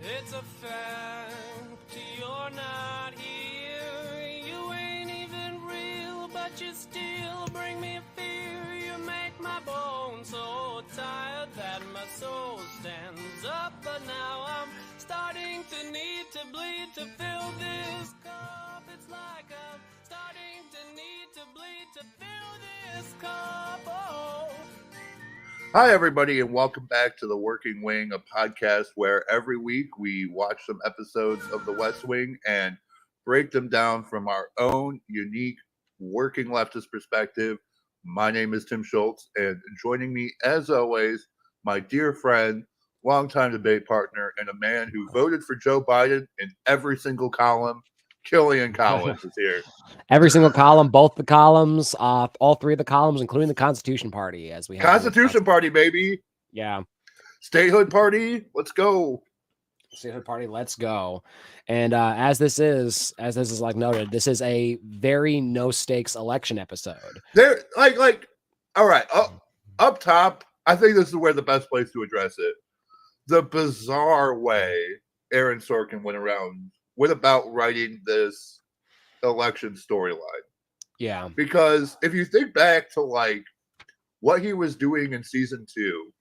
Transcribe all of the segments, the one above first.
It's a fact, you're not here. You ain't even real, but you still bring me fear. You make my bones so tired that my soul stands up. But now I'm starting to need to bleed to fill this cup. It's like I'm starting to need to bleed to fill this cup. Oh. Hi, everybody, and welcome back to The Working Wing, a podcast where every week we watch some episodes of The West Wing and break them down from our own unique working leftist perspective. My name is Tim Schultz, and joining me, as always, my dear friend, longtime debate partner, and a man who voted for Joe Biden in every single column, Killian Collins is here. Every single column, both the columns, all three of the columns, including the Constitution Party, as we have. Constitution Party, baby. Yeah. Statehood Party, let's go. Statehood Party, let's go. And as this is like noted, this is a very no stakes election episode. There, all right, up top, I think this is where the best place to address it. The bizarre way Aaron Sorkin went about writing this election storyline. Yeah. Because if you think back to like what he was doing in season 2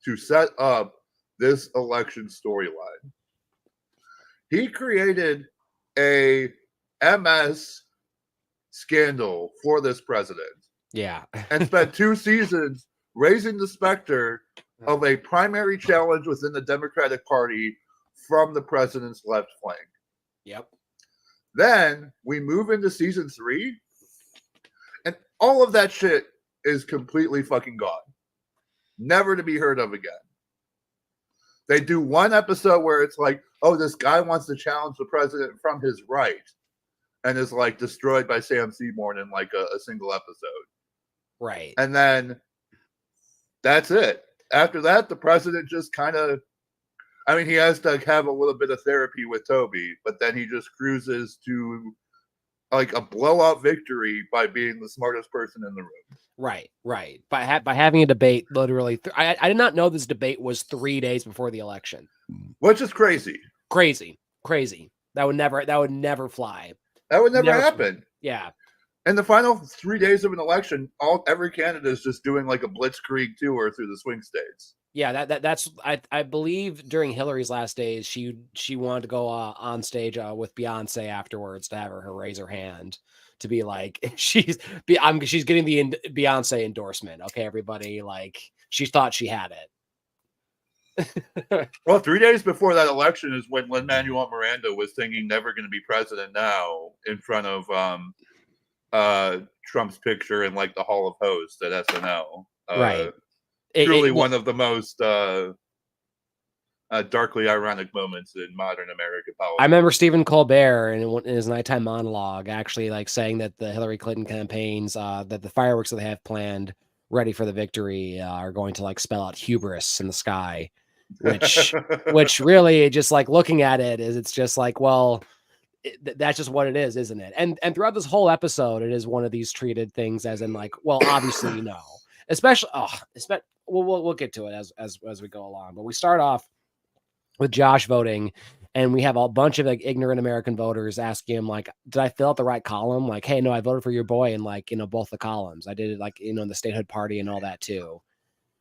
to set up this election storyline, he created a MS scandal for this president. Yeah. And spent 2 seasons raising the specter of a primary challenge within the Democratic Party from the president's left flank. Yep. Then we move into season 3, and all of that shit is completely fucking gone. Never to be heard of again. They do one episode where it's like, oh, this guy wants to challenge the president from his right, and is like destroyed by Sam Seymour in like a single episode. Right. And then that's it. After that, the president just kind of, I mean, he has to have a little bit of therapy with Toby, but then he just cruises to like a blowout victory by being the smartest person in the room. Right. By having a debate, literally, I did not know this debate was 3 days before the election. Which is crazy. Crazy. That would never fly. That would never happen. Yeah. And the final 3 days of an election, every candidate is just doing like a blitzkrieg tour through the swing states. Yeah, that's I believe during Hillary's last days, she wanted to go on stage with Beyonce afterwards to have her raise her hand to be like she's getting the Beyonce endorsement. Okay, everybody, like she thought she had it. Well, 3 days before that election is when Lin-Manuel Miranda was singing "Never Gonna Be President Now" in front of Trump's picture in like the Hall of Hosts at SNL. Right. Truly one of the most darkly ironic moments in modern American politics. I remember Stephen Colbert in his nighttime monologue actually like saying that the Hillary Clinton campaigns, that the fireworks that they have planned ready for the victory are going to like spell out hubris in the sky, which really just like looking at it is, it's just like, well, that's just what it is, isn't it? And throughout this whole episode, it is one of these treated things as in like, well, obviously, you know, especially, we'll get to it as we go along, but we start off with Josh voting, and we have a bunch of like ignorant American voters asking him like, did I fill out the right column? Like, hey, no, I voted for your boy in like, you know, both the columns. I did it like, you know, in the statehood party and all that too,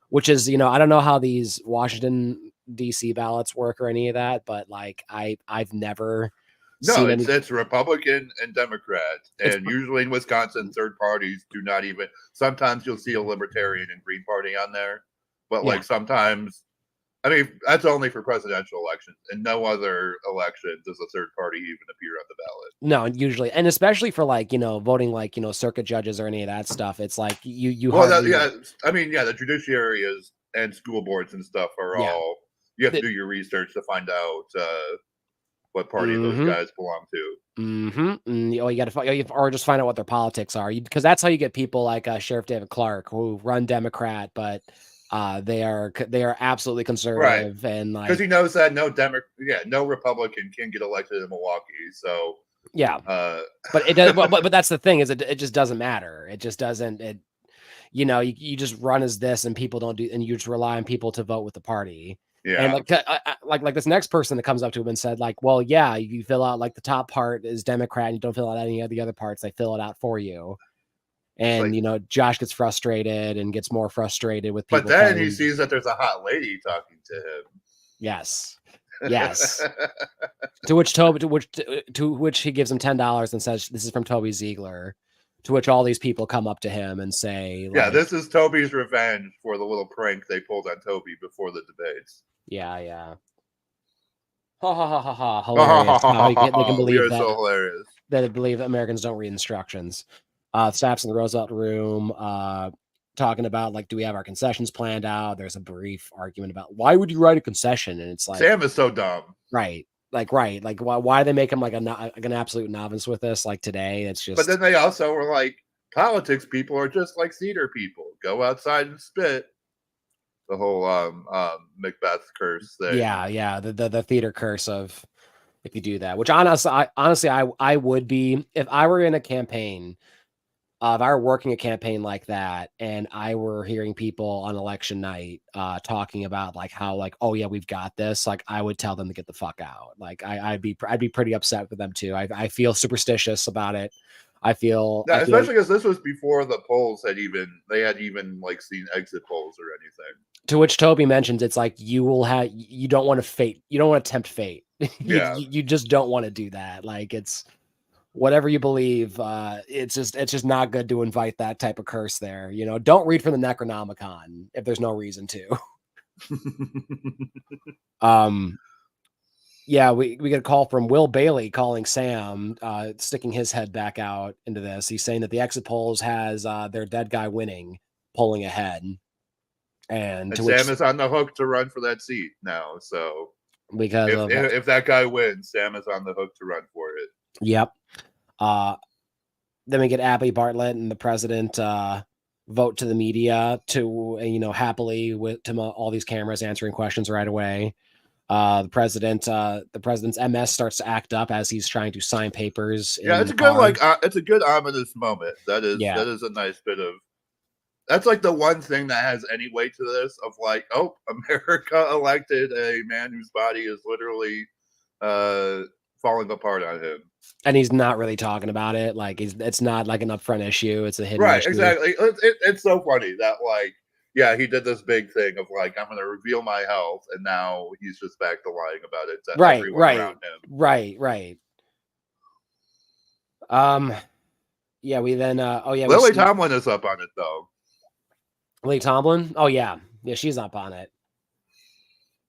which is, you know, I don't know how these Washington DC ballots work or any of that, but like I've never it's Republican and Democrat, and usually in Wisconsin, third parties do not even. Sometimes you'll see a Libertarian and Green Party on there, but like sometimes, I mean, that's only for presidential elections. In no other election does a third party even appear on the ballot. No, usually, and especially for like, you know, voting like, you know, circuit judges or any of that stuff. It's like you. Well, the judiciary is and school boards and stuff are all. You have to do your research to find out. What party those guys belong to. You got to, or just find out what their politics are, because that's how you get people like Sheriff David Clark, who run Democrat, but they are absolutely conservative, right. And like because he knows that no Republican can get elected in Milwaukee. So but it does. but that's the thing, is it just doesn't matter. It just doesn't. You just run as this, and people don't do, and you just rely on people to vote with the party. And like this next person that comes up to him and said, like, well, yeah, you fill out like the top part is Democrat and you don't fill out any of the other parts. They fill it out for you. And, like, Josh gets frustrated and gets more frustrated with people. But then he sees that there's a hot lady talking to him. Yes. Yes. to which he gives him $10 and says, this is from Toby Ziegler. To which all these people come up to him and say, yeah, this is Toby's revenge for the little prank they pulled on Toby before the debates. Yeah. Ha ha ha ha ha. Hilarious. They can believe that. So hilarious. They believe that Americans don't read instructions. Staff's in the Roosevelt room, talking about, like, do we have our concessions planned out? There's a brief argument about why would you write a concession? And it's like, Sam is so dumb. Right. Like why they make him like an absolute novice with this? Like today, it's just. But then they also were like, politics people are just like theater people. Go outside and spit. The whole Macbeth curse thing. Yeah. The theater curse of if you do that, which honestly, I would be if I were in a campaign. If I were working a campaign like that and I were hearing people on election night talking about like how like, oh yeah, we've got this, like I would tell them to get the fuck out. Like I'd be pretty upset with them too. I feel superstitious about it. Especially because this was before the polls had even like seen exit polls or anything. To which Toby mentions it's like you don't want to tempt fate. you just don't want to do that. Like it's whatever you believe, it's just not good to invite that type of curse there. Don't read from the Necronomicon if there's no reason to. Yeah, we get a call from Will Bailey calling Sam, sticking his head back out into this. He's saying that the exit polls has their dead guy winning, pulling ahead. And Sam is on the hook to run for that seat now. So because if that guy wins, Sam is on the hook to run for it. Yep. Then we get Abby Bartlett and the president vote to the media to happily with all these cameras answering questions right away. The president's MS starts to act up as he's trying to sign papers. Yeah, it's a good it's a good ominous moment. That is a nice bit of. That's like the one thing that has any weight to this of like, oh, America elected a man whose body is literally falling apart on him. And he's not really talking about it. Like it's not like an upfront issue. It's a hidden right, issue. Exactly. It's so funny that like, yeah, he did this big thing of like, I'm going to reveal my health, and now he's just back to lying about it to everyone around him. Right. Yeah, we then. Lily Tomlin is up on it though. Lily Tomlin. Oh yeah, she's up on it.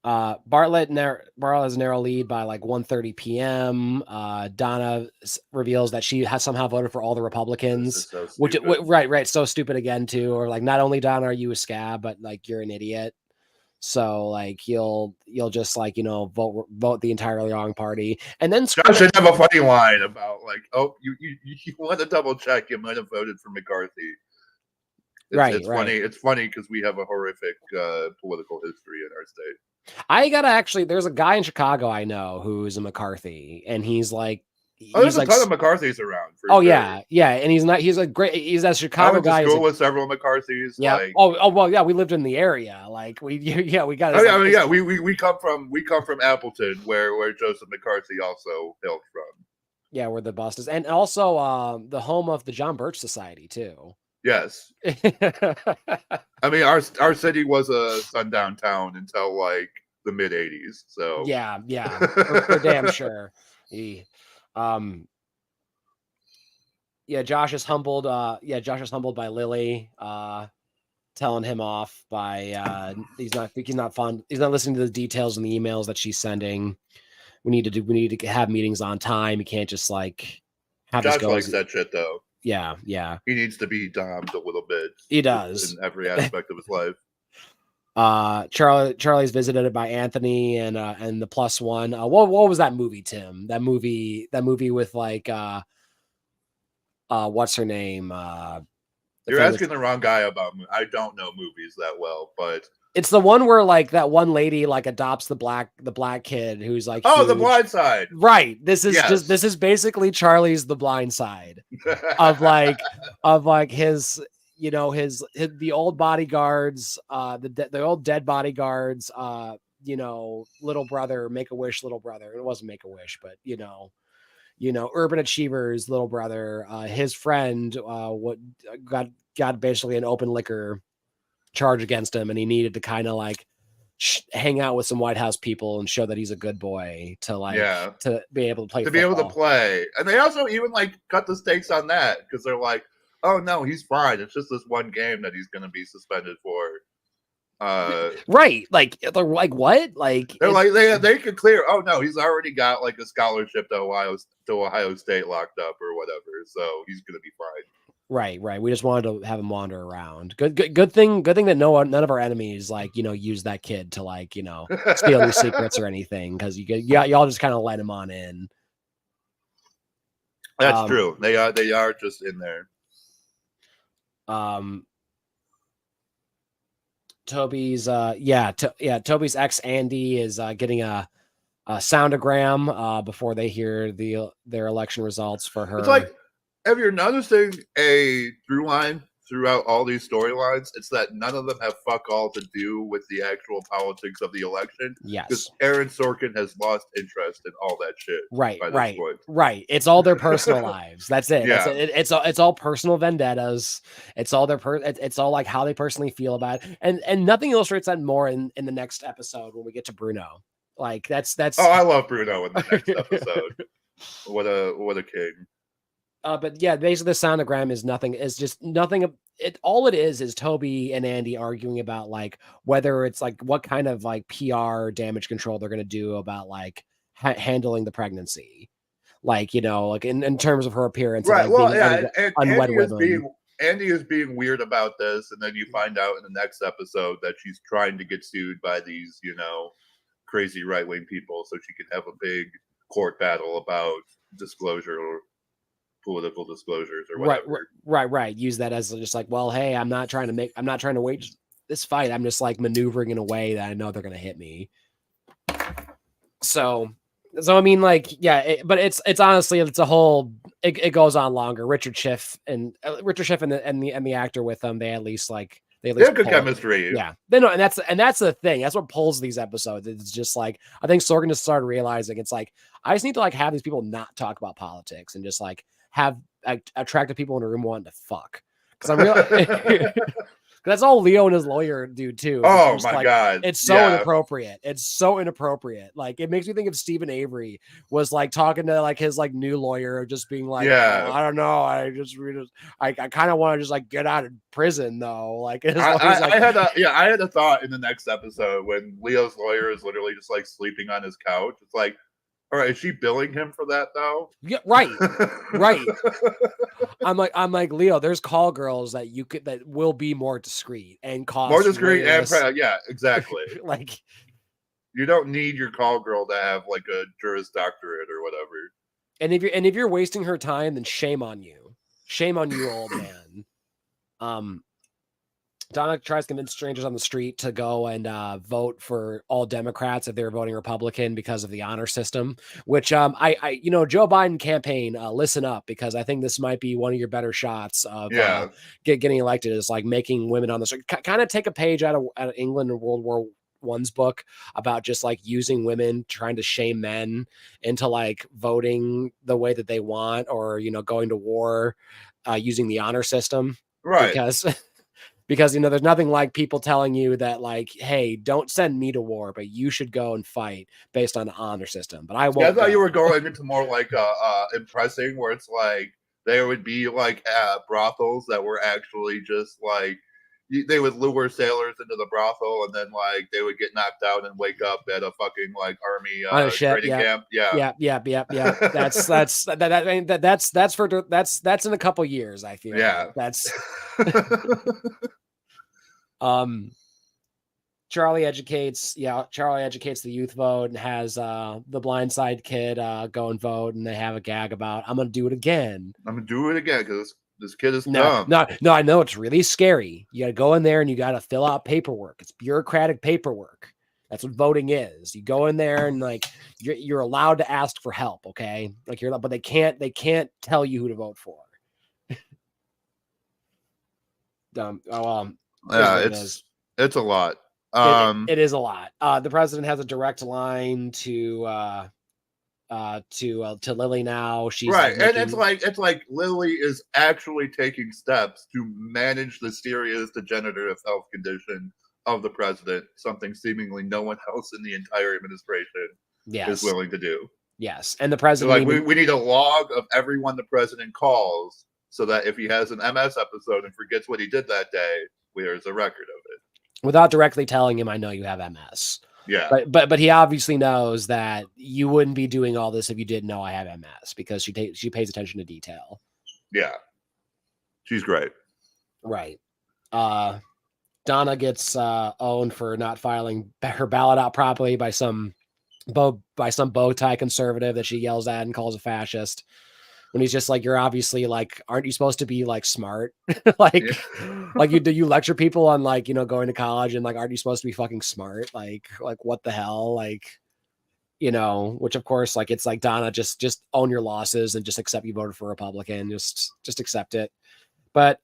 Bartlett has a narrow lead by like 1:30 p.m. Donna reveals that she has somehow voted for all the Republicans, so right, so stupid again too. Or like, not only Donna are you a scab, but like you're an idiot. So like you'll just like vote the entirely wrong party, and then Josh should have a funny line about like, oh, you want to double check, you might have voted for McCarthy. It's funny. It's funny because we have a horrific political history in our state. There's a guy in Chicago I know who's a McCarthy, and he's like, there's a ton of McCarthys around. Sure. Yeah, and he's that Chicago I went to guy. School with several McCarthys. Yeah. Like, well, yeah, we lived in the area. Like we got. We come from Appleton, where Joseph McCarthy also hailed from. Yeah, where the bust is, and also the home of the John Birch Society too. Yes. I mean, our city was a sundown town until like the mid '80s. So yeah, for damn sure. Josh is humbled. By Lily, telling him off by he's not listening to the details in the emails that she's sending. We need to have meetings on time. You can't just like have Josh likes that shit though. Yeah. He needs to be domed a little bit. He does in every aspect of his life. Charlie's visited by Anthony and the plus one. What was that movie, Tim? That movie with like what's her name? You're asking the wrong guy about. I don't know movies that well, but it's the one where like that one lady like adopts the black kid who's like, oh, huge. The Blind Side. Right. This is basically Charlie's The Blind Side of his the old bodyguards, the old dead bodyguards little brother, Make-A-Wish little brother. It wasn't Make-A-Wish, but Urban Achiever's little brother, his friend, what got basically an open liquor charge against him, and he needed to kind of like hang out with some White House people and show that he's a good boy to be able to play football. And they also even like cut the stakes on that because they're like, oh no, he's fine. It's just this one game that he's going to be suspended for. Right, like they're like what? Like they're like they could clear. Oh no, he's already got like a scholarship to Ohio State locked up or whatever, so he's going to be fine. Right. We just wanted to have him wander around. Good thing that none of our enemies use that kid to steal these secrets or anything, because y'all just kind of let him on in. That's true. They are just in there. Toby's Toby's ex Andy is getting a soundogram before they hear their election results for her. It's like, if you're noticing a through line throughout all these storylines, it's that none of them have fuck all to do with the actual politics of the election. Yes, because Aaron Sorkin has lost interest in all that shit. Right. It's all their personal lives. That's it. Yeah. It's all personal vendettas. It's all it's all like how they personally feel about it, and nothing illustrates that more in the next episode when we get to Bruno. Like that's. Oh, I love Bruno in the next episode. What a king. But yeah, basically the soundogram is nothing. It's just nothing. All it is Toby and Andy arguing about like whether it's like what kind of like PR damage control they're going to do about like handling the pregnancy, like in terms of her appearance. Right. And, like, and Andy is being weird about this, and then you find out in the next episode that she's trying to get sued by these crazy right wing people so she can have a big court battle about disclosure or political disclosures or whatever. Right. Use that as just like, well, hey, I'm not trying to wage this fight. I'm just like maneuvering in a way that I know they're going to hit me. So I mean, like, yeah, but it's honestly, it's a whole, it goes on longer. Richard Schiff and the actor with them, they at least have good chemistry. Yeah, they know, and that's the thing. That's what pulls these episodes. It's just like, I think Sorkin just started realizing it's like, I just need to like have these people not talk about politics and just like have attractive people in a room wanting to fuck. Because I'm real. That's all Leo and his lawyer do too. Oh my God. It's so inappropriate. It's so inappropriate. Like, it makes me think of Stephen Avery was like talking to like his like new lawyer, just being like, I don't know. I kind of want to just like get out of prison though. Like, I had a thought in the next episode when Leo's lawyer is literally just like sleeping on his couch. It's like, all right, is she billing him for that though? Yeah, right. I'm like Leo. There's call girls that will be more discreet and cost more discreet and yeah, exactly. Like, you don't need your call girl to have like a Juris Doctorate or whatever. And if you're wasting her time, then shame on you, old man. Donna tries to convince strangers on the street to go and vote for all Democrats if they're voting Republican because of the honor system, which Joe Biden campaign, listen up, because I think this might be one of your better shots of getting elected, is like making women on the street kind of take a page out of England and World War I's book about just like using women, trying to shame men into like voting the way that they want, or, going to war using the honor system. Right. Because there's nothing like people telling you that like, hey, don't send me to war, but you should go and fight based on the honor system. But I won't. I thought you were going into more like impressing, where it's like there would be like brothels that were actually just like they would lure sailors into the brothel, and then like they would get knocked out and wake up at a fucking like army training camp. Yeah. That's in a couple years, I feel. Yeah. That's Charlie educates the youth vote and has the blindside kid go and vote, and they have a gag about, I'm gonna do it again because this kid is dumb. No, I know it's really scary. You gotta go in there and you gotta fill out paperwork. It's bureaucratic paperwork. That's what voting is. You go in there and like you're allowed to ask for help, okay? Like but they can't tell you who to vote for. It's a lot. It is a lot. The president has a direct line to Lily now. She's right, like and it's like Lily is actually taking steps to manage the serious degenerative health condition of the president, something seemingly no one else in the entire administration is willing to do. Yes, and the president like we need a log of everyone the president calls, so that if he has an MS episode and forgets what he did that day, there's a record of it. Without directly telling him, I know you have MS. Yeah. But he obviously knows that you wouldn't be doing all this if you didn't know I have MS, because she pays attention to detail. Yeah. She's great. Right. Donna gets owned for not filing her ballot out properly by some bow tie conservative that she yells at and calls a fascist. When he's just like, you're obviously like, aren't you supposed to be like smart? like you lecture people on like, going to college, and like, aren't you supposed to be fucking smart? Like what the hell? Like, which of course, like, it's like, Donna, just own your losses and just accept you voted for Republican. Just accept it. But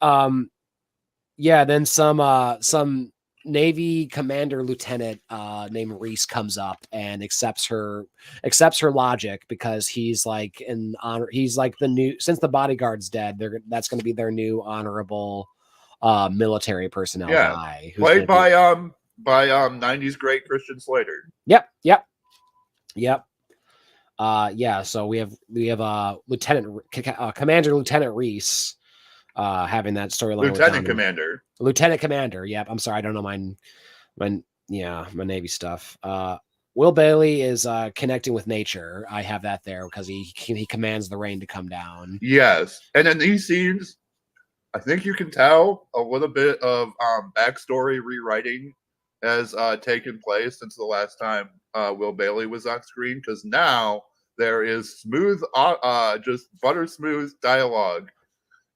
yeah, then some Navy commander lieutenant named Reese comes up and accepts her logic, because he's like he's like the new, since the bodyguard's dead, that's going to be their new honorable military personnel guy, played by 90s great Christian Slater. Yep. Yeah, so we have Commander Lieutenant Reese having that storyline. Lieutenant Commander. Yep. I'm sorry, I don't know my Navy stuff. Will Bailey is connecting with nature. I have that there because he commands the rain to come down. Yes, and in these scenes, I think you can tell a little bit of backstory rewriting has taken place since the last time Will Bailey was on screen, because now there is smooth, just butter smooth dialogue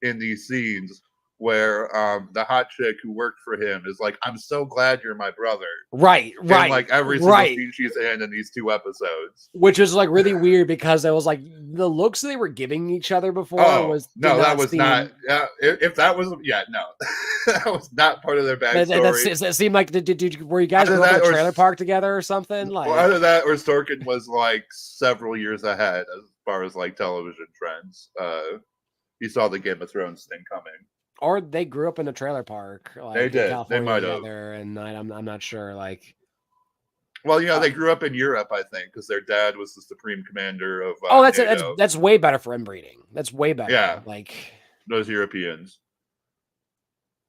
in these scenes where the hot chick who worked for him is like, I'm so glad you're my brother. Right. And like every single scene she's in these 2 episodes. Which was like really weird, because it was like the looks they were giving each other before was not. Yeah, if that was no, that was not part of their backstory. That seemed like were you guys going to a trailer park together or something? Like, well, either that or Sorkin was like several years ahead as far as like television trends. He saw the Game of Thrones thing coming. Or they grew up in a trailer park. Like, they did. California, they might have. And I'm not sure. Like, well, they grew up in Europe, I think, because their dad was the supreme commander of. That's way better for inbreeding. That's way better. Yeah, like those Europeans.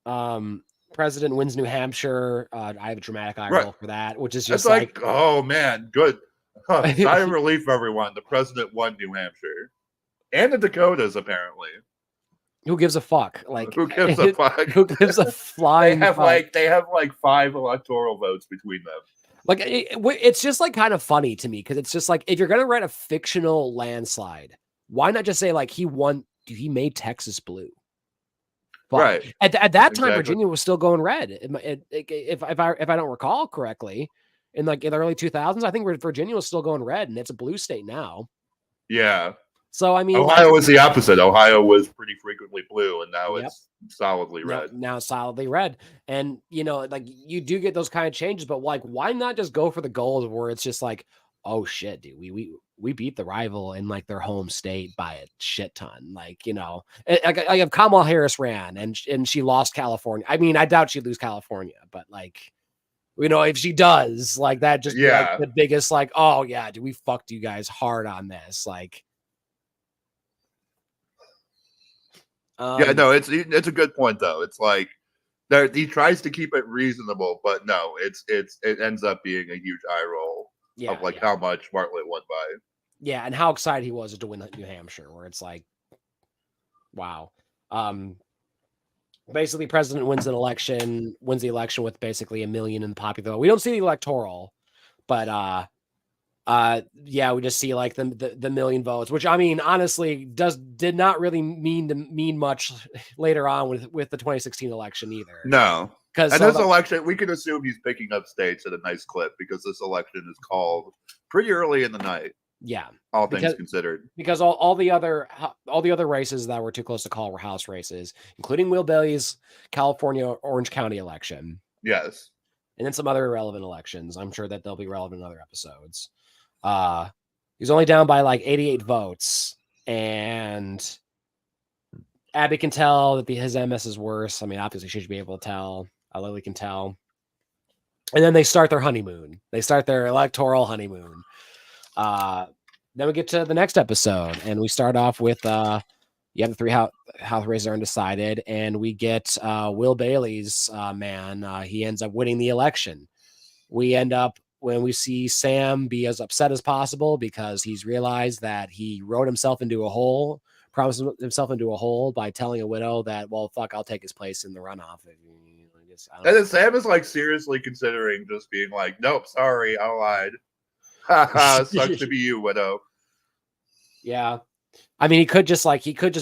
President wins New Hampshire. I have a dramatic eye roll for that, which is just like, oh man, good. Sigh of relief, everyone. The president won New Hampshire, and the Dakotas, apparently. Who gives a fuck? Like, who gives a fuck? Who gives a flying? They have like 5 electoral votes between them. Like, it's just like kind of funny to me, because it's just like, if you're gonna write a fictional landslide, why not just say like he made Texas blue? But right. At that time, Virginia was still going red. If I don't recall correctly, in the early 2000s, I think Virginia was still going red, and it's a blue state now. Yeah. So, I mean, Ohio was the opposite. Ohio was pretty frequently blue, and now it's solidly red. Now it's solidly red. And, like, you do get those kind of changes, but like, why not just go for the goals where it's just like, oh shit, dude, we beat the rival in like their home state by a shit ton. Like, if Kamala Harris ran and she lost California, I mean, I doubt she'd lose California, but like, if she does, like, that just like the biggest, like, oh yeah, dude, we fucked you guys hard on this. Like, it's a good point though. It's like he tries to keep it reasonable, but no, it ends up being a huge eye roll of like how much Bartlett won by. Yeah, and how excited he was to win New Hampshire, where it's like, wow. Basically, president wins the election with basically 1 million in the popular vote. We don't see the electoral, but we just see like the million votes, which, I mean, honestly did not really mean much later on with the 2016 election either. No, because this election, we can assume he's picking up states at a nice clip, because this election is called pretty early in the night. Yeah, all things considered, because all the other races that were too close to call were House races, including Will Bailey's California Orange County election. Yes. and then some other irrelevant elections. I'm sure that they'll be relevant in other episodes. He's only down by like 88 votes, and Abby can tell that his MS is worse. I mean, obviously she should be able to tell. Lily can tell. And then they start their honeymoon. They start their electoral honeymoon. Then we get to the next episode, and we start off with you have the three house races are undecided, and we get Will Bailey's man. He ends up winning the election. We end up when we see Sam be as upset as possible because he's realized that he wrote himself into a hole, promised himself into a hole by telling a widow that, well, fuck, I'll take his place in the runoff. And then Sam is like seriously considering just being like, nope, sorry, I lied. Haha, sucks to be you, widow. Yeah. I mean, he could just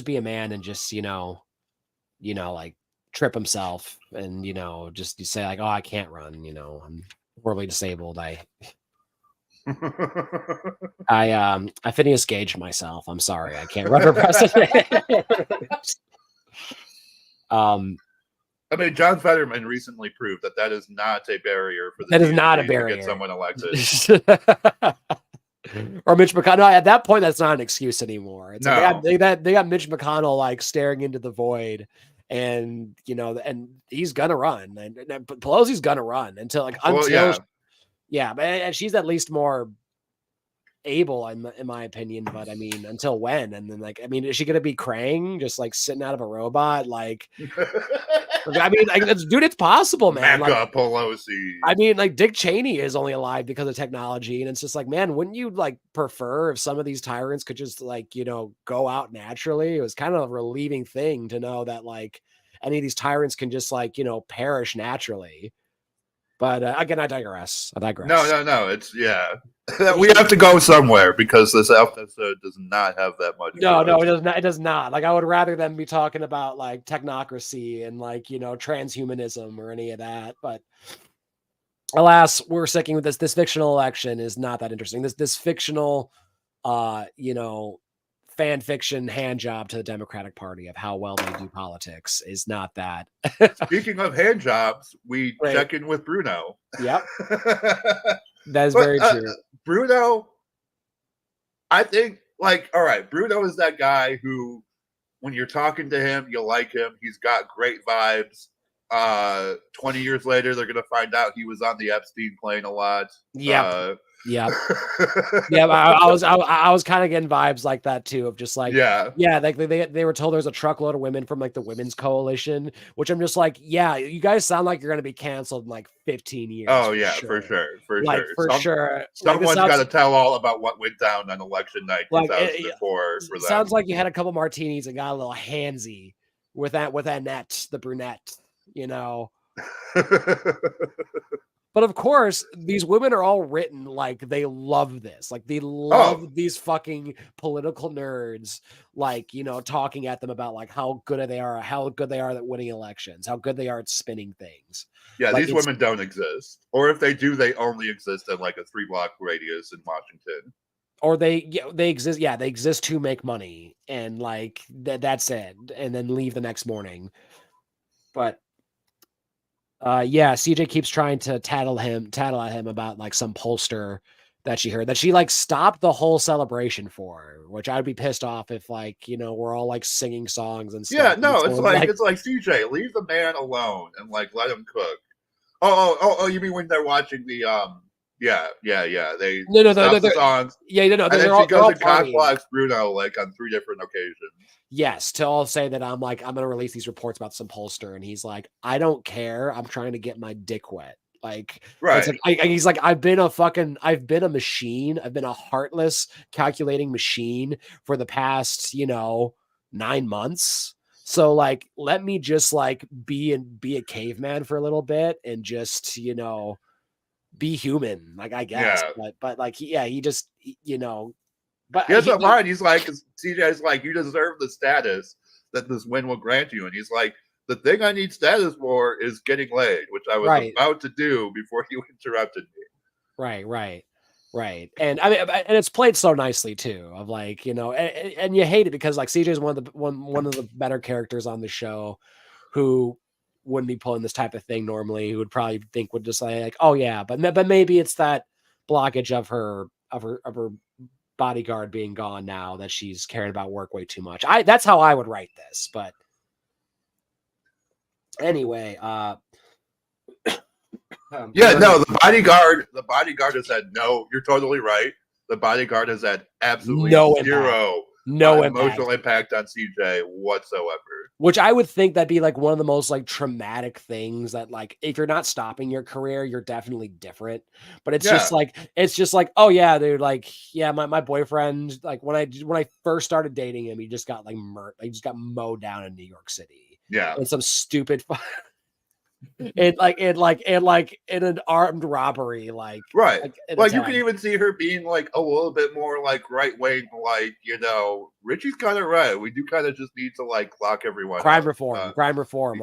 be a man and just, like trip himself and, just say like, oh, I can't run, I'm horribly disabled. I Phineas Gaged myself. I'm sorry. I can't run for president. I mean, John Fetterman recently proved that is not a barrier for the that is not a barrier to get someone elected. Or Mitch McConnell. No, at that point, that's not an excuse anymore. It's no. Like they got Mitch McConnell like staring into the void, and and he's gonna run, and Pelosi's gonna run until and she's at least more able in my opinion, but I mean, until when? And then is she gonna be Krang just like sitting out of a robot? Like, I mean, dude, it's possible, man. Mecca Pelosi. I mean, like Dick Cheney is only alive because of technology, and it's just like, man, wouldn't you like prefer if some of these tyrants could just go out naturally? It was kind of a relieving thing to know that like any of these tyrants can just perish naturally. But again, I digress. No. It's we have to go somewhere because this episode does not have that much. No, it does not. It does not. Like I would rather them be talking about like technocracy and like transhumanism or any of that. But alas, we're sticking with this. This fictional election is not that interesting. This fictional, fan fiction hand job to the Democratic Party of how well they do politics is not that. Speaking of hand jobs, we check in with Bruno. Yep. That is very true. Bruno, I think, all right, Bruno is that guy who, when you're talking to him, you like him. He's got great vibes. 20 years later, they're going to find out he was on the Epstein plane a lot. Yeah. Yeah. I was kind of getting vibes like that too, of just like, like they were told there's a truckload of women from like the Women's Coalition, which I'm just like, yeah, you guys sound like you're going to be canceled in like 15 years. Oh yeah, for sure. Sure. Someone's got to tell all about what went down on election night 2004 for that. Sounds like you had a couple martinis and got a little handsy with Annette, the brunette, But of course, these women are all written like they love this. Like they love these fucking political nerds, talking at them about like how good they are at winning elections, how good they are at spinning things. Yeah, these women don't exist. Or if they do, they only exist in like a 3-block radius in Washington. Or they exist. Yeah, they exist to make money, and like that's it, and then leave the next morning. But CJ keeps trying to tattle at him about like some pollster that she heard that she like stopped the whole celebration for, which I'd be pissed off if we're all like singing songs and stuff. Yeah, no, it's like CJ, leave the man alone and like let him cook. Oh, you mean when they're watching the Yeah. They the songs. Yeah, and then she goes and cockblocks Bruno like on 3 different occasions. Yes, to all say that I'm going to release these reports about some pollster, and he's like, I don't care. I'm trying to get my dick wet. Like, right. He's like, I've been a machine. I've been a heartless, calculating machine for the past, 9 months. So like, let me just like be a caveman for a little bit and just, be human, like I guess, but like he just but here's what mine. He's like, CJ's like, you deserve the status that this win will grant you, and he's like, the thing I need status for is getting laid, which I was about to do before you interrupted me. Right, and I mean, and it's played so nicely too, of like and you hate it because like CJ is one of the better characters on the show, who wouldn't be pulling this type of thing normally, who would probably think would just say like, oh yeah, but maybe it's that blockage of her bodyguard being gone now that she's caring about work way too much. That's how I would write this, but anyway, the bodyguard has had you're totally right. The bodyguard has had absolutely zero emotional impact on CJ whatsoever. Which I would think that'd be like one of the most like traumatic things that like if you're not stopping your career, you're definitely different. But it's just like, oh yeah, dude, like yeah, my boyfriend, like when I first started dating him, he just got like he just got mowed down in New York City. Yeah. And some stupid in an armed robbery, like right. Like you can even see her being like a little bit more like right wing, like Richie's kind of right. We do kind of just need to like lock everyone. Crime reform. Like, crime reform.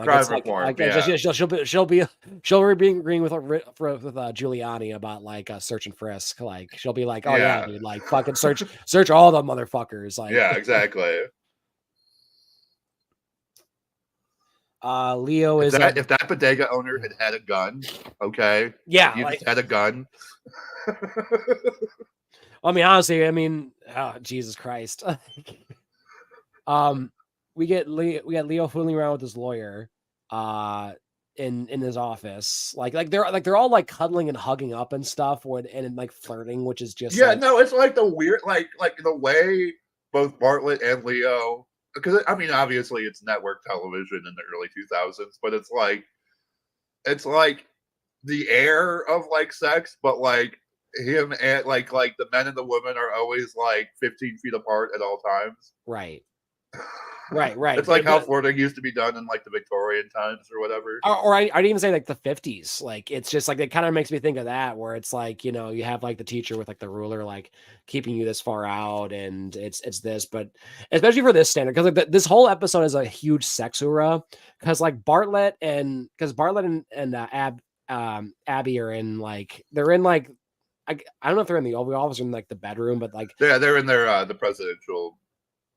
She'll be agreeing with Giuliani about like search and frisk. Like she'll be like, oh yeah, dude, like fucking search all the motherfuckers. Like yeah, exactly. Leo is if that bodega owner had a gun, okay, yeah, you just had a gun. I mean, honestly, oh, Jesus Christ. We get Leo fooling around with his lawyer, in his office, like they're all like cuddling and hugging up and stuff, and like flirting, which is just it's like the weird like the way both Bartlett and Leo. Because I mean, obviously, it's network television in the early 2000s, but it's like the air of like sex, but like him and like the men and the women are always like 15 feet apart at all times. Right. It's like how flirting used to be done in like the Victorian times or whatever. Or I'd even say like the 50s. Like it's just like it kind of makes me think of that, where it's like, you have like the teacher with like the ruler, like keeping you this far out, and it's this, but especially for this standard, because like this whole episode is a huge sex hurrah, because like Bartlett and Abby are in like they're in like I don't know if they're in the Oval Office or in like the bedroom, but like they're in their the presidential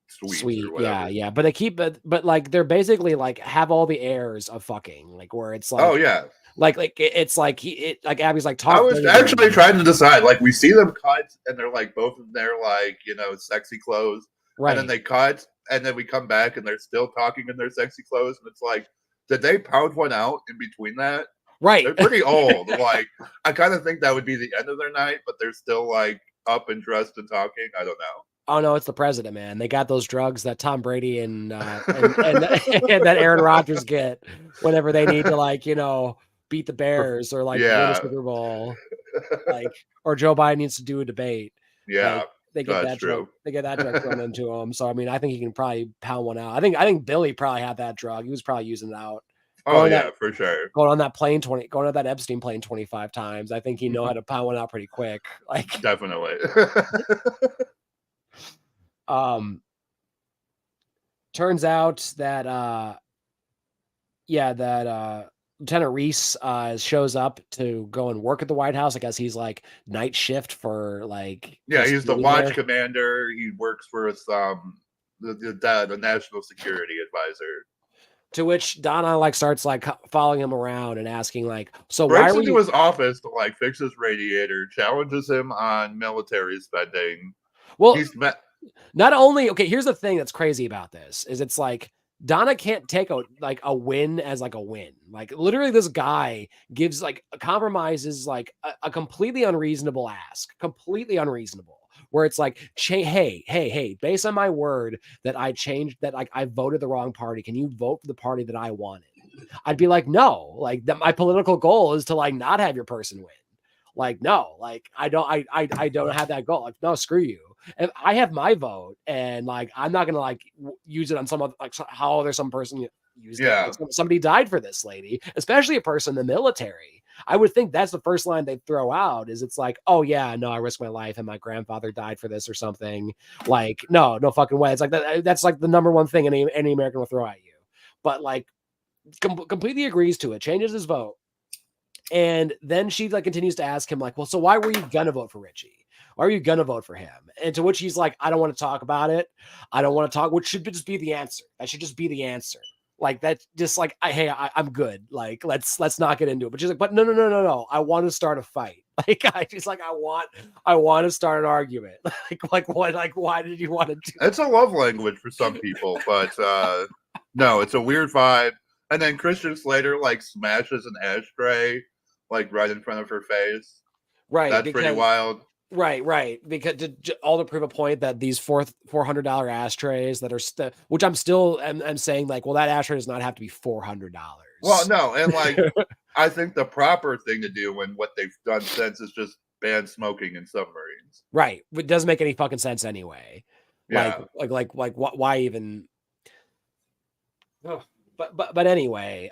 suite yeah, but they keep but like they're basically like have all the airs of fucking, like where it's like, oh yeah, like it's like like Abby's like talking. I was actually trying to decide, like we see them cut and they're like both in their like sexy clothes, right, and then they cut and then we come back and they're still talking in their sexy clothes, and it's like, did they pound one out in between that? Right, they're pretty old. Like I kind of think that would be the end of their night, but they're still like up and dressed and talking. I don't know. Oh no, it's the president, man. They got those drugs that Tom Brady and that Aaron Rodgers get whenever they need to, like, beat the Bears or like win a Super Bowl, like, or Joe Biden needs to do a debate. Yeah, like, they get that drug. They get that drug thrown into him. So I mean, I think he can probably pound one out. I think Billy probably had that drug. He was probably using it out. Oh yeah, for sure. Going on that Epstein plane 25 times. I think he know how to pound one out pretty quick. Like definitely. Turns out that Lieutenant Reese shows up to go and work at the White House. I guess he's like night shift for like he's the watch commander. He works for the national security advisor. To which Donna like starts like following him around and asking like, so breaks why into his office to like fix his radiator, challenges him on military spending. Well, not only, okay, here's the thing that's crazy about this is it's like Donna can't take a win as like a win. Like literally this guy gives like compromises like a completely unreasonable ask, completely unreasonable, where it's like, hey, based on my word that I changed, that like I voted the wrong party, can you vote for the party that I wanted? I'd be like, no, like that my political goal is to like not have your person win. Like, no, like I don't have that goal. Like, no, screw you. And I have my vote, and like I'm not gonna like use it on some other, like how there's some person used it. Like, somebody died for this lady, especially a person in the military. I would think that's the first line they'd throw out is it's like, oh yeah, no, I risked my life and my grandfather died for this or something. Like, no fucking way. It's like that's like the number one thing any American will throw at you. But like completely agrees to it, changes his vote. And then she like continues to ask him like, well, so why were you gonna vote for Richie? Why are you gonna vote for him? And to which he's like, I don't want to talk about it. I don't want to talk, which should just be the answer. That should just be the answer. Like that's just like I'm good. Like let's not get into it. But she's like, but no. I want to start a fight. Like she's like, I want to start an argument. like what? Like why did you want to do? It's a love language for some people, but no, it's a weird vibe. And then Christian Slater like smashes an ashtray like right in front of her face. Right, That's pretty wild. Right. Because all to prove a point that these $400 ashtrays that are which I'm still I'm saying like, well, that ashtray does not have to be $400. Well, no, and like I think the proper thing to do and what they've done since is just ban smoking in submarines. Right, it doesn't make any fucking sense anyway. Yeah. Like why even? Oh, but anyway,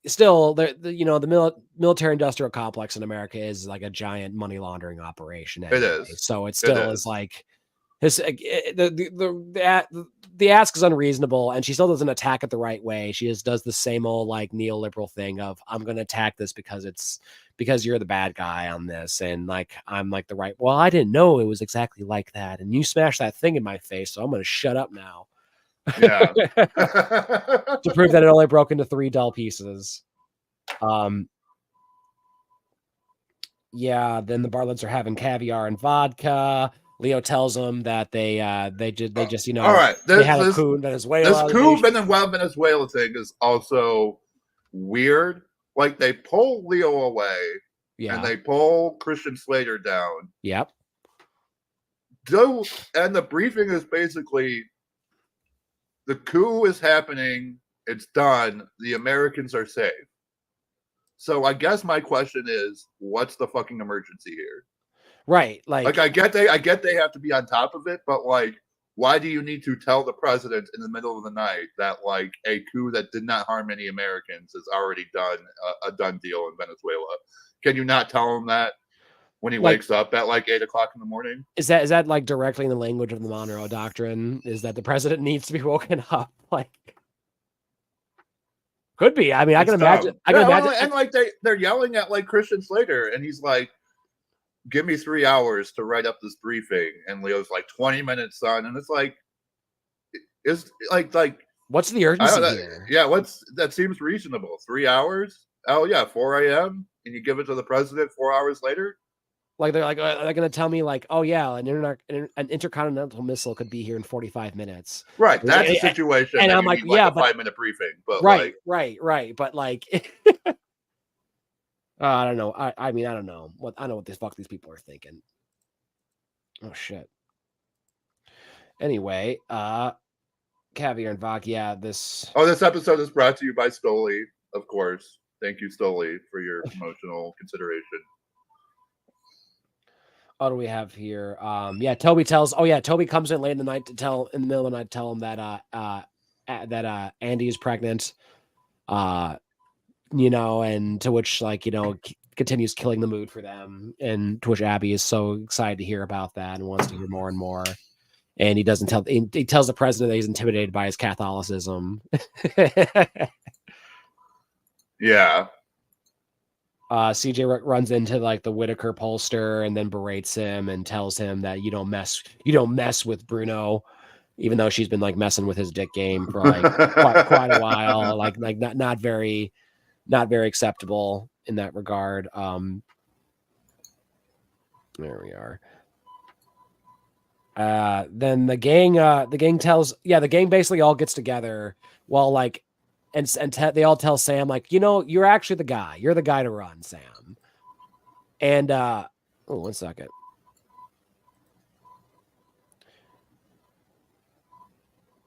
still, the military industrial complex in America is like a giant money laundering operation. Anyway. It is. So it still is like the ask is unreasonable, and she still doesn't attack it the right way. She just does the same old like neoliberal thing of I'm going to attack this because you're the bad guy on this, and like I'm like the right. Well, I didn't know it was exactly like that, and you smashed that thing in my face, so I'm going to shut up now. Yeah. To prove that it only broke into 3 dull pieces. Yeah, then the Bartletts are having caviar and vodka. Leo tells them that they just all right. They had a coup in Venezuela. This coup Venezuela thing is also weird. Like they pull Leo away, and they pull Christian Slater down. Yep. And the briefing is basically the coup is happening. It's done. The Americans are safe. So I guess my question is, what's the fucking emergency here? Right. Like I get they have to be on top of it, but like, why do you need to tell the president in the middle of the night that like a coup that did not harm any Americans is already done, a done deal in Venezuela? Can you not tell him that when he wakes up at like 8 o'clock in the morning? Is that like directly in the language of the Monroe Doctrine? Is that the president needs to be woken up? Like, could be. I mean, I can imagine. And like they're yelling at like Christian Slater, and he's like, "Give me 3 hours to write up this briefing," and Leo's like, "20 minutes, son," and it's like what's the urgency here? Yeah, that seems reasonable. 3 hours? Oh yeah, 4 a.m. and you give it to the president 4 hours later? Like they're like, are they going to tell me like, oh yeah, an intercontinental missile could be here in 45 minutes? Right, that's a situation. And I'm like, yeah, but 5-minute briefing. But right. But like, I don't know. I mean, I don't know what the fuck these people are thinking. Oh shit. Anyway, caviar and vodka. Yeah, this episode is brought to you by Stoli, of course. Thank you, Stoli, for your emotional consideration. What do we have here? Toby comes in late in the night in the middle of the night to tell him that Andy is pregnant. And to which continues killing the mood for them, and to which Abby is so excited to hear about that and wants to hear more and more. And he tells the president that he's intimidated by his Catholicism. Yeah. CJ runs into like the Whitaker pollster and then berates him and tells him that you don't mess with Bruno, even though she's been like messing with his dick game for like quite a while. Like not very acceptable in that regard. There we are. Then the gang basically all gets together while like. And they all tell Sam, like, you're actually the guy. You're the guy to run, Sam. And, 1 second.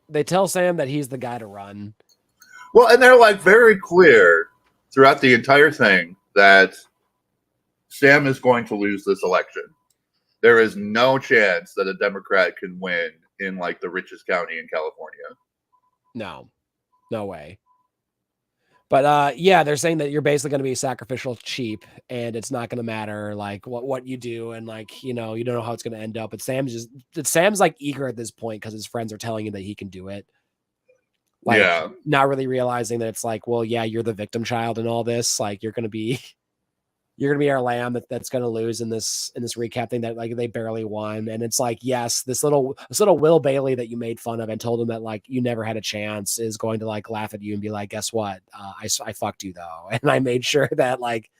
They tell Sam that he's the guy to run. Well, and they're like very clear throughout the entire thing that Sam is going to lose this election. There is no chance that a Democrat can win in like the richest county in California. No way. But they're saying that you're basically going to be sacrificial sheep, and it's not going to matter like what you do, and like you don't know how it's going to end up. But Sam's like eager at this point because his friends are telling him that he can do it. Like, not really realizing that it's like, well, yeah, you're the victim child in all this. Like, you're going to be you're gonna be our lamb that's gonna lose in this recap thing that like they barely won. And it's like, yes, this little Will Bailey that you made fun of and told him that like you never had a chance is going to like laugh at you and be like, guess what? I fucked you though. And I made sure that like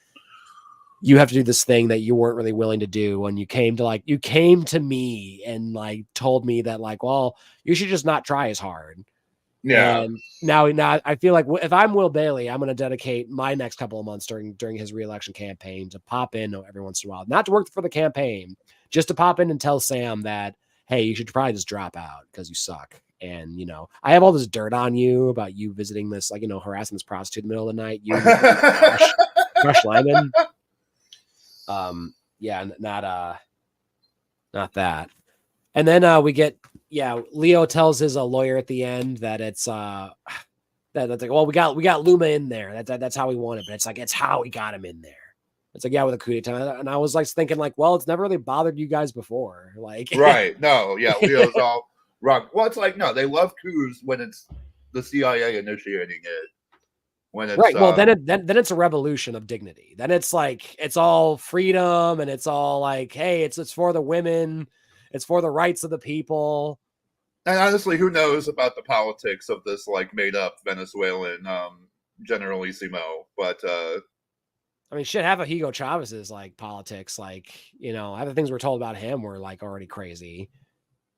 you have to do this thing that you weren't really willing to do when you came to me and like told me that like, well, you should just not try as hard. Yeah. And now I feel like if I'm Will Bailey, I'm going to dedicate my next couple of months during his reelection campaign to pop in every once in a while, not to work for the campaign, just to pop in and tell Sam that, hey, you should probably just drop out because you suck. And, you know, I have all this dirt on you about you visiting this, like, you know, harassing this prostitute in the middle of the night. You, Crush Lyman. Yeah, not that. And then we get, Leo tells his lawyer at the end that it's that's like, well, we got Luma in there. That's how we want it, but it's like it's how we got him in there. It's like, with a coup d'etat. And I was like thinking like, well, it's never really bothered you guys before. Like, right. No, yeah, Leo's all wrong. Well, it's like, no, they love coups when it's the CIA initiating it. When it's right. Well, then it's a revolution of dignity. Then it's like it's all freedom and it's all like, hey, it's for the women, it's for the rights of the people. And honestly, who knows about the politics of this like made up Venezuelan generalissimo? But I mean, shit, half of Hugo Chavez's like politics, like, you know, other things we're told about him were like already crazy.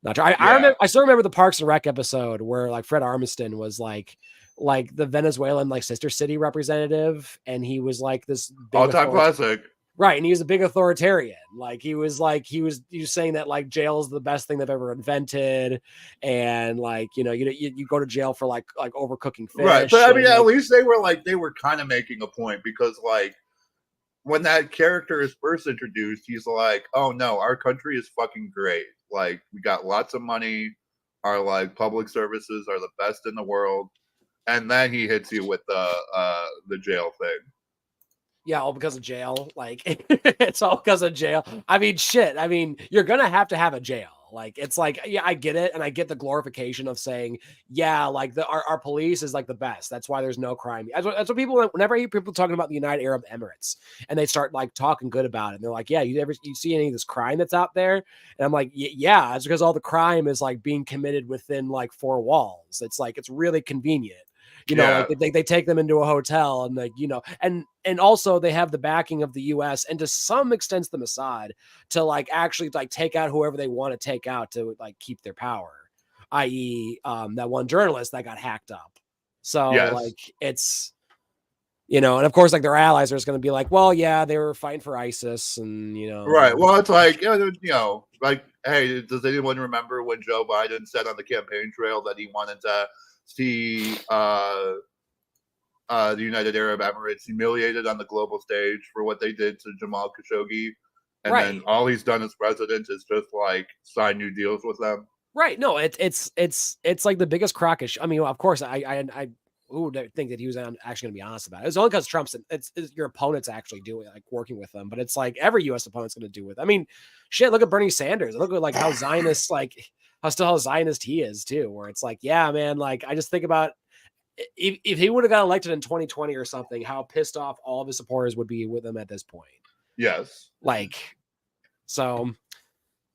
Not true. I still remember the Parks and Rec episode where like Fred Armiston was like the Venezuelan like sister city representative, and he was like this all-time classic. Right, and he was a big authoritarian. Like he was saying that like jail is the best thing they've ever invented, and like, you know, you go to jail for like overcooking fish. Right, but I mean, at least they were kind of making a point, because like when that character is first introduced, he's like, "Oh no, our country is fucking great. Like we got lots of money. Our like public services are the best in the world." And then he hits you with the jail thing. Yeah, all because of jail. Like it's all because of jail. I mean, shit. I mean, you're gonna have to have a jail. Like it's like, yeah, I get it, and I get the glorification of saying, yeah, like our police is like the best. That's why there's no crime. That's what people. Whenever I hear people talking about the United Arab Emirates, and they start like talking good about it, and they're like, yeah, you see any of this crime that's out there? And I'm like, yeah, it's because all the crime is like being committed within like four walls. It's like it's really convenient. You know, like they take them into a hotel, and like, you know, and also they have the backing of the U.S. and to some extent the Mossad to like actually like take out whoever they want to take out to like keep their power, i.e. That one journalist that got hacked up. So like it's, you know, and of course like their allies are just going to be like, well, yeah, they were fighting for ISIS, and you know, right. Well, it's like, you know, like, hey, does anyone remember when Joe Biden said on the campaign trail that he wanted to see the United Arab Emirates humiliated on the global stage for what they did to Jamal Khashoggi, and then all he's done as president is just like sign new deals with them. Right. No, it's like the biggest crockish. I mean, of course, I who would think that he was actually going to be honest about it? It's only because Trump's it's your opponent's actually doing like working with them, but it's like every U.S. opponent's going to do with. I mean, shit. Look at Bernie Sanders. Look at like how Zionist how Zionist he is too, where it's like, yeah, man, like I just think about if he would have got elected in 2020 or something, how pissed off all of his supporters would be with him at this point. Yes. Like, so,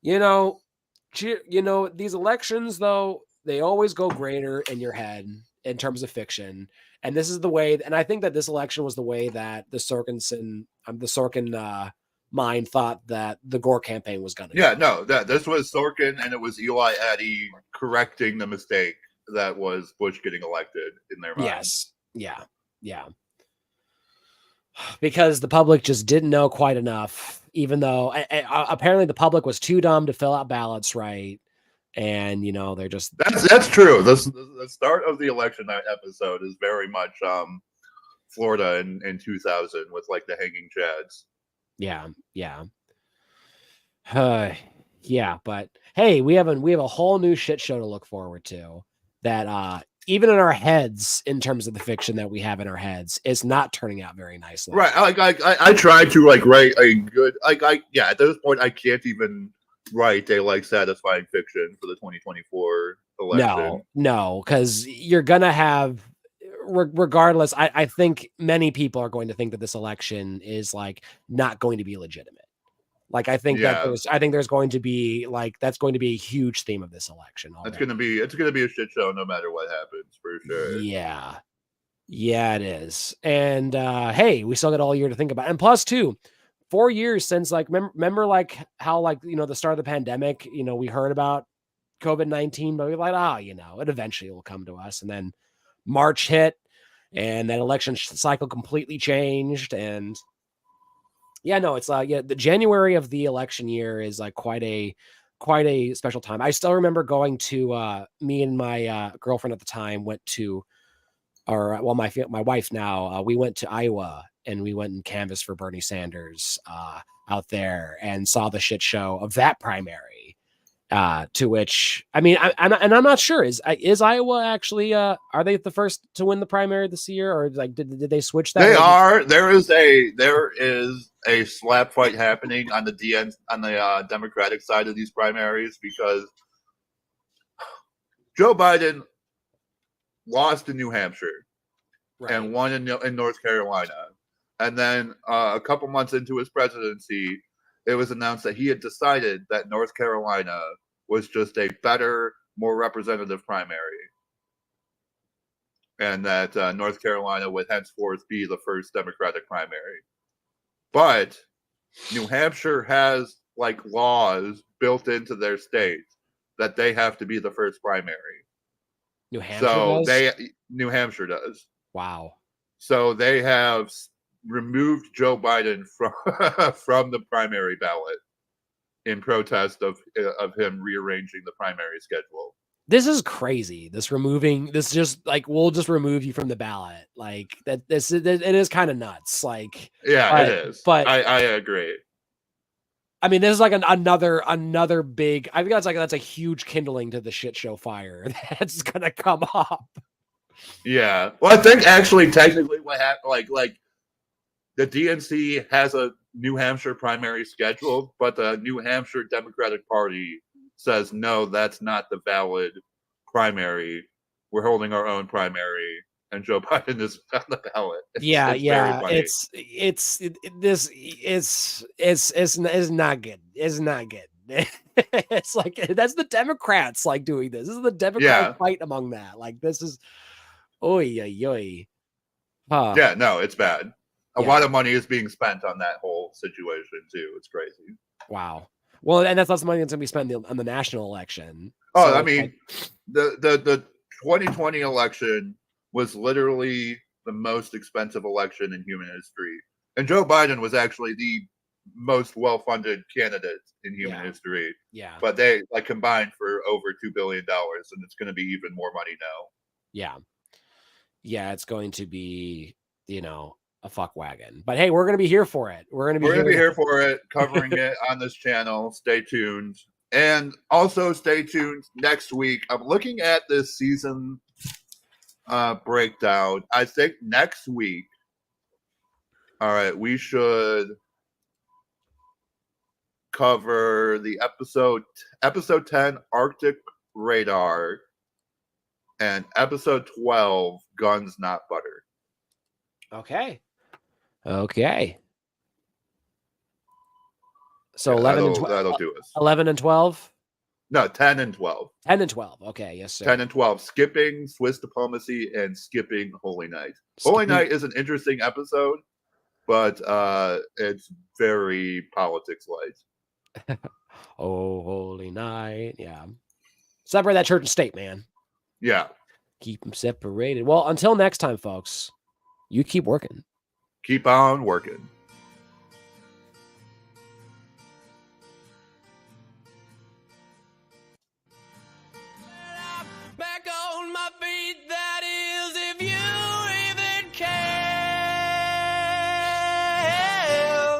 you know, these elections though, they always go greater in your head in terms of fiction. And this is the way, and I think that this election was the way that the Sorkin mind thought that the Gore campaign was going to. Yeah, no, this was Sorkin, and it was Eli Addy correcting the mistake that was Bush getting elected in their mind. Yes. Yeah. Because the public just didn't know quite enough, even though apparently the public was too dumb to fill out ballots right. And, you know, they're just... That's true. The start of the election episode is very much Florida in 2000 with like the hanging chads. Yeah. Yeah, but hey, we have a whole new shit show to look forward to that even in our heads, in terms of the fiction that we have in our heads, is not turning out very nicely. Right. I tried to like write a good at this point I can't even write a like satisfying fiction for the 2024 election. No, because you're gonna have regardless, I think many people are going to think that this election is like not going to be legitimate. Like I think that there's going to be like that's going to be a huge theme of this election. It's gonna be a shit show no matter what happens, for sure. Yeah. Yeah, it is. And hey, we still got all year to think about. And plus 4 years since like remember like how like the start of the pandemic, we heard about COVID-19, but we were like, it eventually will come to us. And then March hit and that election cycle completely changed. And it's the January of the election year is like quite a special time. I still remember going to me and my girlfriend at the time went to my wife now, we went to Iowa and we went and canvassed for Bernie Sanders out there and saw the shit show of that primary. To which, I mean, I'm not sure. Is Iowa actually? Are they the first to win the primary this year, or like did they switch that? They are. There is a slap fight happening on the Democratic side of these primaries because Joe Biden lost in New Hampshire and won in North Carolina, and then a couple months into his presidency, it was announced that he had decided that North Carolina was just a better, more representative primary. And that North Carolina would henceforth be the first Democratic primary. But New Hampshire has like laws built into their state that they have to be the first primary. New Hampshire New Hampshire does. Wow. So they have removed Joe Biden from the primary ballot in protest of him rearranging the primary schedule. This is crazy. We'll just remove you from the ballot. Like that. It is kind of nuts. Like it is. But I agree. I mean, this is like another big. I think that's a huge kindling to the shit show fire that's gonna come up. Yeah. Well, I think actually, technically, what happened, like the DNC has a New Hampshire primary scheduled, but the New Hampshire Democratic Party says no, that's not the valid primary. We're holding our own primary, and Joe Biden is on the ballot. It's not good. It's not good. It's like that's the Democrats like doing this. This is the Democrat fight among that. Like this is, oy. Yeah, no, it's bad. A lot of money is being spent on that whole situation too. It's crazy. Wow. Well, and that's lots of money that's going to be spent on the national election. Oh, so, I mean, the 2020 election was literally the most expensive election in human history, and Joe Biden was actually the most well-funded candidate in human history. Yeah. But they like combined for over $2 billion, and it's going to be even more money now. Yeah. Yeah, it's going to be, a fuck wagon. But hey, we're going to be here for it. We're going to be here for it, covering it on this channel. Stay tuned. And also stay tuned next week. I'm looking at this season breakdown. I think next week, all right, we should cover the episode 10, Arctic Radar, and episode 12, Guns Not Butter. Okay. So 11 and 12. That'll do us. 11 and 12? No, 10 and 12. 10 and 12. Okay, yes, sir. 10 and 12. Skipping Swiss Diplomacy and skipping Holy Night. Holy Night is an interesting episode, but it's very politics light. Oh, Holy Night. Yeah. Separate that church and state, man. Yeah. Keep them separated. Well, until next time, folks, you keep working. Keep on working.